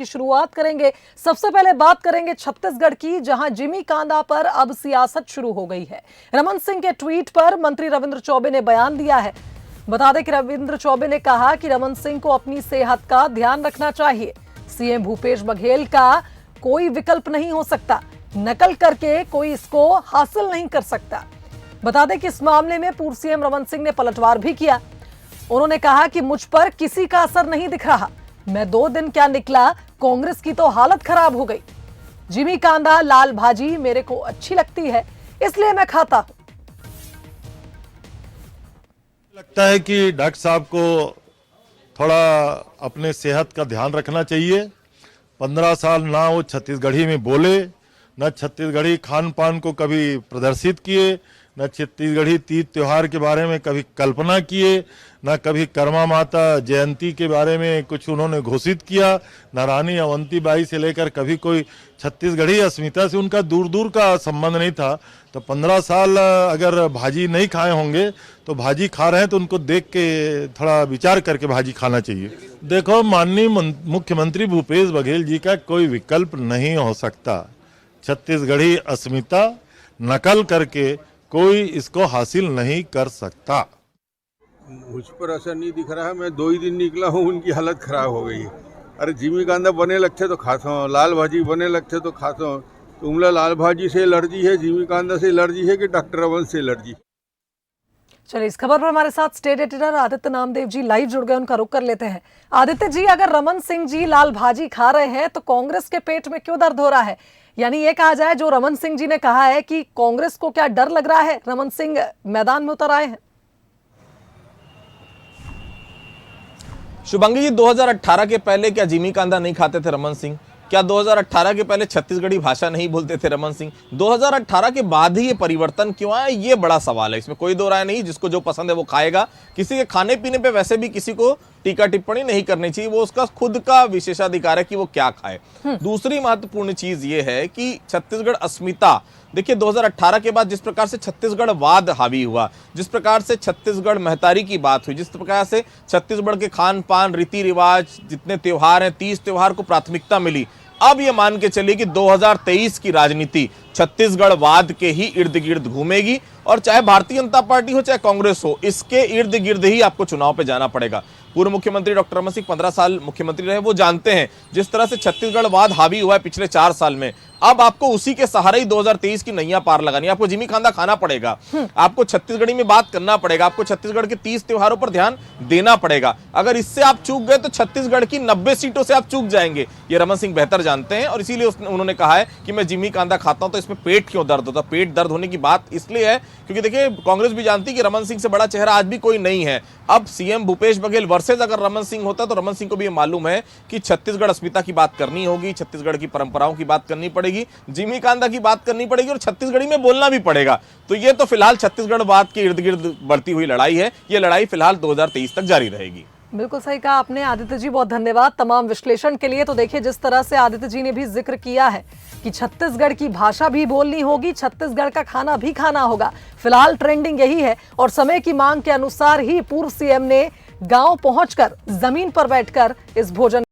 की शुरुआत करेंगे। सबसे पहले बात करेंगे छत्तीसगढ़ की, जहां जिमी कांदा पर अब सियासत शुरू हो गई है। रमन सिंह के ट्वीट पर मंत्री रविंद्र चौबे ने बयान दिया है। बता दें कि रविंद्र चौबे ने कहा कि रमन सिंह को अपनी सेहत का ध्यान रखना चाहिए। सीएम भूपेश बघेल का कोई विकल्प नहीं हो सकता, नकल करके कोई इसको हासिल नहीं कर सकता। बता दें कि इस मामले में पूर्व सीएम रमन सिंह ने पलटवार भी किया। उन्होंने कहा कि मुझ पर किसी का असर नहीं दिख रहा, मैं 2 दिन क्या निकला, कांग्रेस की तो हालत खराब हो गई। जिमी कांदा लाल भाजी मेरे को अच्छी लगती है, इसलिए मैं खाता हूं। लगता है कि डॉक्टर साहब को थोड़ा अपने सेहत का ध्यान रखना चाहिए। 15 साल ना वो छत्तीसगढ़ी में बोले, न छत्तीसगढ़ी खान पान को कभी प्रदर्शित किए, न छत्तीसगढ़ी तीज त्योहार के बारे में कभी कल्पना किए, न कभी कर्मा माता जयंती के बारे में कुछ उन्होंने घोषित किया, न रानी अवंतीबाई से लेकर कभी कोई छत्तीसगढ़ी अस्मिता से उनका दूर दूर का संबंध नहीं था। तो 15 साल अगर भाजी नहीं खाए होंगे तो भाजी खा रहे हैं तो उनको देख के थोड़ा विचार करके भाजी खाना चाहिए। देखो, माननीय मुख्यमंत्री भूपेश बघेल जी का कोई विकल्प नहीं हो सकता। छत्तीसगढ़ी अस्मिता नकल करके कोई इसको हासिल नहीं कर सकता। मुझ पर असर नहीं दिख रहा है, मैं 2 ही दिन निकला हूँ, उनकी हालत खराब हो गई है। अरे जिमी कांदा बने लगते तो खाता हूँ, लाल भाजी बने लगते तो खाता हूँ। तुमला लाल भाजी से एलर्जी है, जिमी कांदा से एलर्जी है कि डॉक्टर रमन से एलर्जी? चलिए, इस खबर पर हमारे साथ state editor Aditya Namdev ji live जुड़ गए, उनका रुख कर लेते हैं। आदित्य जी, अगर रमन सिंह जी लाल भाजी खा रहे हैं तो कांग्रेस के पेट में क्यों दर्द हो रहा है? यानी ये कहा जाए, जो रमन सिंह जी ने कहा है कि कांग्रेस को क्या डर लग रहा है, रमन सिंह मैदान में उतर आए हैं? शुभांगी जी, 2018 के पहले क्या जिमी कांदा नहीं खाते थे रमन सिंह? क्या 2018 के पहले छत्तीसगढ़ी भाषा नहीं बोलते थे रमन सिंह? 2018 के बाद ही ये परिवर्तन क्यों आया, ये बड़ा सवाल है। इसमें कोई दो राय नहीं, जिसको जो पसंद है वो खाएगा। किसी के खाने पीने पे वैसे भी किसी को टीका टिप्पणी नहीं करनी चाहिए, वो उसका खुद का विशेषाधिकार है कि वो क्या खाए। दूसरी महत्वपूर्ण चीज ये है कि छत्तीसगढ़ अस्मिता, देखिए 2018 के बाद जिस प्रकार से छत्तीसगढ़ वाद हावी हुआ, जिस प्रकार से छत्तीसगढ़ महतारी की बात हुई, जिस प्रकार से छत्तीसगढ़ के खान पान रीति रिवाज जितने त्योहार हैं, 30 त्योहार को प्राथमिकता मिली। अब ये मान के चलिए कि 2023 की राजनीति छत्तीसगढ़ वाद के ही इर्द गिर्द घूमेगी, और चाहे भारतीय जनता पार्टी हो चाहे कांग्रेस हो, इसके इर्द गिर्द ही आपको चुनाव पे जाना पड़ेगा। पूर्व मुख्यमंत्री डॉक्टर रमन सिंह 15 साल मुख्यमंत्री रहे, वो जानते हैं जिस तरह से छत्तीसगढ़ वाद हावी हुआ है पिछले 4 साल में। अब आपको उसी के सहारे ही 2023 की नैया पार लगानी है। आपको जिमी कांदा खाना पड़ेगा, आपको छत्तीसगढ़ी में बात करना पड़ेगा, आपको छत्तीसगढ़ के 30 त्योहारों पर ध्यान देना पड़ेगा। अगर इससे आप चूक गए तो छत्तीसगढ़ की 90 सीटों से आप चूक जाएंगे। ये रमन सिंह बेहतर जानते हैं, और इसीलिए उन्होंने कहा है कि मैं जिमी कांदा खाता हूं तो इसमें पेट क्यों दर्द होता। पेट दर्द होने की बात इसलिए है क्योंकि देखिए, कांग्रेस भी जानती है कि रमन सिंह से बड़ा चेहरा आज भी कोई नहीं है। अब सीएम भूपेश बघेल वर्सेज अगर रमन सिंह होता तो रमन सिंह को भी ये मालूम है कि छत्तीसगढ़ अस्मिता की बात करनी होगी, छत्तीसगढ़ की परंपराओं की बात करनी पड़ेगी, जिमी कांदा की बात करनी पड़ेगी, और छत्तीसगढ़ी में बोलना भी पड़ेगा। तो ये तो फिलहाल छत्तीसगढ़ वाद के इर्द गिर्द बढ़ती हुई लड़ाई है। ये लड़ाई फिलहाल 2023 तक जारी रहेगी। बिल्कुल सही कहा आपने आदित्य जी, बहुत धन्यवाद तमाम विश्लेषण के लिए। तो देखिए, जिस तरह से आदित्य जी ने भी जिक्र किया है कि छत्तीसगढ़ की भाषा भी बोलनी होगी, छत्तीसगढ़ का खाना भी खाना होगा। फिलहाल ट्रेंडिंग यही है, और समय की मांग के अनुसार ही पूर्व सीएम ने गांव पहुंचकर जमीन पर बैठकर इस भोजन